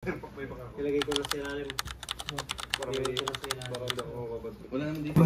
Ilagay ko na sa ilalim. Ilagay ko na sa ilalim. Wala naman dito.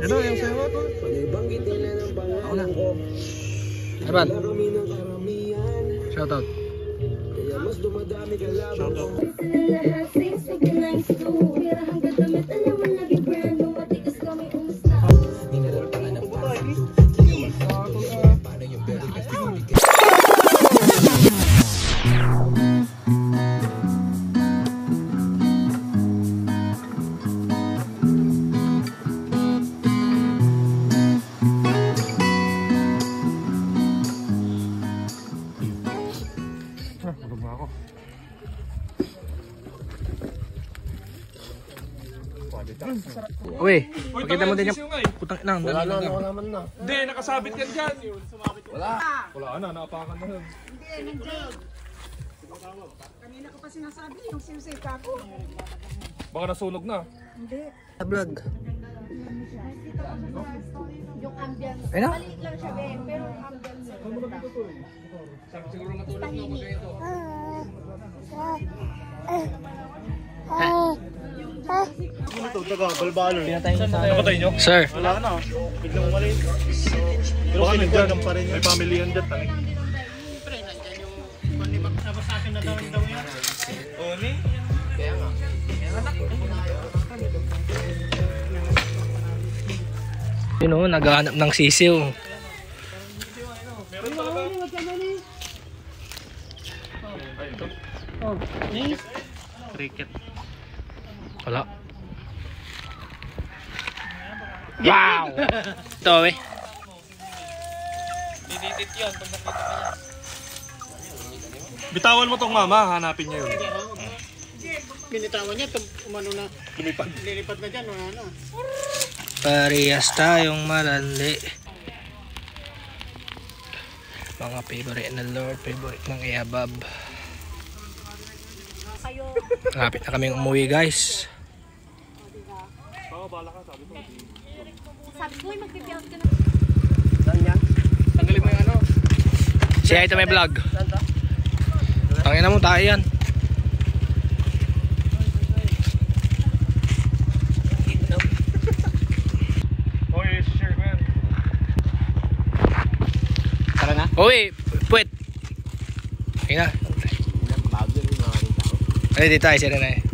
Ano yung sayo ko? Ako na. Evan. Shoutout. Shoutout. Uy, pakita mo din yung putang inang. Wala na, naman na. Hindi, nakasabit yan dyan. Wala na, naapakan na yun. Hindi, nandiyan. Kanina ko pa sinasabi yung siusika ko. Baka nasunog na. Hindi. Vlog. Yung ambience. Ayun na. Maliit lang siya, Ben. Pero yung ambience. Siguro matulog na mag ito. Nakatay nyo? Sir. Wala na. Biglang umalis. Pero Baka nandyan. pa rin. May family yan dyan. Tangin. Yun o, naghahanap ng sisiw. Cricket. Wala. Wow! Ito eh. Dididit yun pag nakita ka niya. Bitawan mo tong mama, hanapin niya yun. Binitawan niya, umano na. Lumipad. Lilipad na dyan, wala na. Parehas tayong malandi. Mga favorite na Lord, favorite ng Iabab. Lapit na kaming umuwi guys. Sabi ko, mag-bibiyag ka na. Tanggalin mo yung ano. Siya ito may vlog. Tangina mo tayo yan. Okay, share ko yan. Tara na. Uy, puwet. Okay na. Ready tayo, sila na eh.